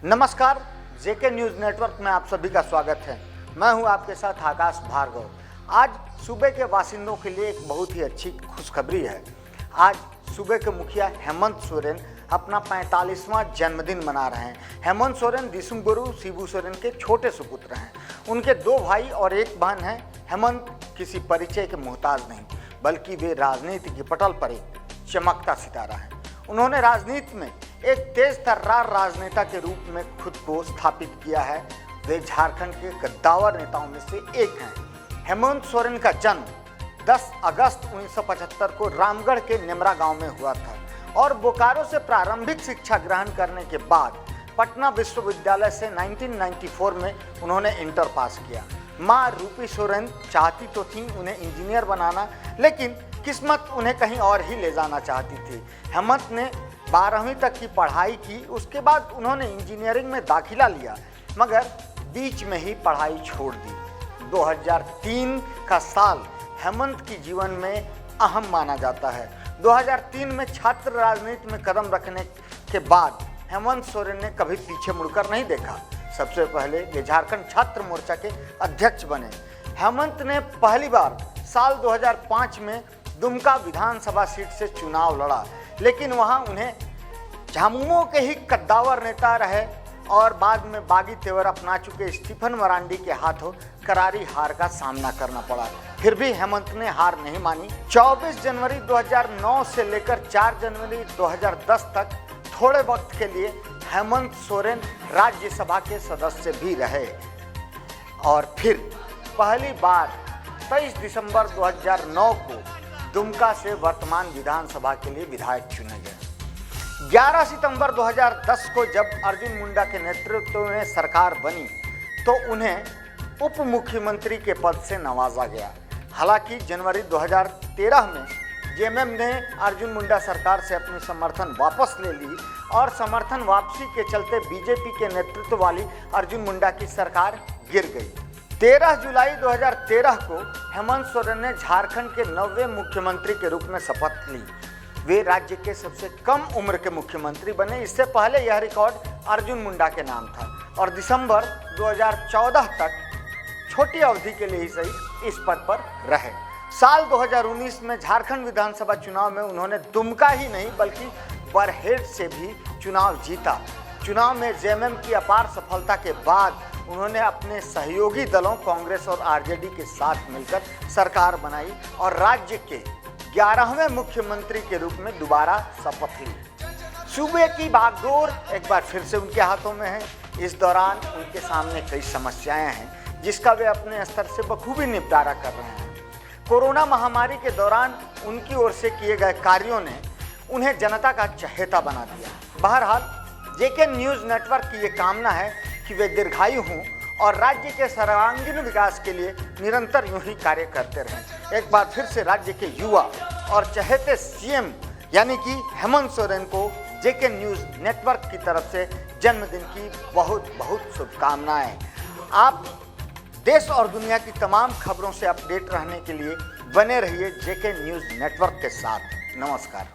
नमस्कार, जेके news network में आप सभी का स्वागत है। मैं हूं आपके साथ आकाश भार्गव। आज सूबे के बासिंदों के लिए एक बहुत ही अच्छी खुशखबरी है। आज सूबे के मुखिया हेमंत सोरेन अपना 45वां जन्मदिन मना रहे हैं। हेमंत सोरेन दिसुम गुरु शिबू सोरेन के छोटे सुपुत्र हैं। उनके 2 भाई और 1 बहन है। हेमंत किसी परिचय के मोहताज नहीं, बल्कि वे राजनीति की पटल पर एक चमकता सितारा है। उन्होंने राजनीति में एक तेज तर्रार राजनेता के रूप में खुद को स्थापित किया है। वे झारखंड के कद्दावर नेताओं में से एक हैं। हेमंत सोरेन का जन्म 10 अगस्त 1975 को रामगढ़ के नेमरा गांव में हुआ था और बोकारो से प्रारंभिक शिक्षा ग्रहण करने के बाद पटना विश्वविद्यालय से 1994 में उन्होंने इंटर पास किया। माँ रूपी सोरेन चाहती तो थी उन्हें इंजीनियर बनाना, लेकिन किस्मत उन्हें कहीं और ही ले जाना चाहती थी। हेमंत ने 12वीं तक की पढ़ाई की, उसके बाद उन्होंने इंजीनियरिंग में दाखिला लिया, मगर बीच में ही पढ़ाई छोड़ दी। 2003 का साल हेमंत की जीवन में अहम माना जाता है। 2003 में छात्र राजनीति में कदम रखने के बाद हेमंत सोरेन ने कभी पीछे मुड़कर नहीं देखा। सबसे पहले वे झारखंड छात्र मोर्चा के अध्यक्ष बने। हेमंत ने पहली बार साल 2005 में दुमका विधानसभा सीट से चुनाव लड़ा, लेकिन वहां उन्हें झामुमो के ही कद्दावर नेता रहे और बाद में बागी तेवर अपना चुके स्टीफन मरांडी के हाथों करारी हार का सामना करना पड़ा। फिर भी हेमंत ने हार नहीं मानी। 24 जनवरी 2009 से लेकर 4 जनवरी 2010 तक थोड़े वक्त के लिए हेमंत सोरेन राज्यसभा के सदस्य भी रहे और फिर पहली बार 23 दिसंबर 2009 को दुमका से वर्तमान विधानसभा के लिए विधायक चुने गए। 11 सितंबर 2010 को जब अर्जुन मुंडा के नेतृत्व में सरकार बनी तो उन्हें उप मुख्यमंत्री के पद से नवाजा गया। हालांकि जनवरी 2013 में जेएमएम ने अर्जुन मुंडा सरकार से अपनी समर्थन वापस ले ली और समर्थन वापसी के चलते बीजेपी के नेतृत्व वाली अर्जुन मुंडा की सरकार गिर गई। 13 जुलाई 2013 को हेमंत सोरेन ने झारखंड के 9वें मुख्यमंत्री के रूप में शपथ ली। वे राज्य के सबसे कम उम्र के मुख्यमंत्री बने। इससे पहले यह रिकॉर्ड अर्जुन मुंडा के नाम था और दिसंबर 2014 तक छोटी अवधि के लिए ही सही इस पद पर रहे। साल 2019 में झारखंड विधानसभा चुनाव में उन्होंने दुमका ही नहीं बल्कि बरहेट से भी चुनाव जीता। चुनाव में जेएमएम की अपार सफलता के बाद उन्होंने अपने सहयोगी दलों कांग्रेस और आरजेडी के साथ मिलकर सरकार बनाई और राज्य के 11वें मुख्यमंत्री के रूप में दोबारा शपथ ली। सूबे की बागडोर एक बार फिर से उनके हाथों में है। इस दौरान उनके सामने कई समस्याएं हैं जिसका वे अपने स्तर से बखूबी निपटारा कर रहे हैं। कोरोना महामारी के दौरान उनकी ओर से किए गए कार्यों ने उन्हें जनता का चहेता बना दिया। बहरहाल जेके न्यूज़ नेटवर्क की ये कामना है कि वे दीर्घायु हों और राज्य के सर्वांगीण विकास के लिए निरंतर यूं ही कार्य करते रहें। एक बार फिर से राज्य के युवा और चहेते सीएम यानी कि हेमंत सोरेन को जेके न्यूज़ नेटवर्क की तरफ से जन्मदिन की बहुत बहुत शुभकामनाएं। आप देश और दुनिया की तमाम खबरों से अपडेट रहने के लिए बने रहिए जेके न्यूज़ नेटवर्क के साथ। नमस्कार।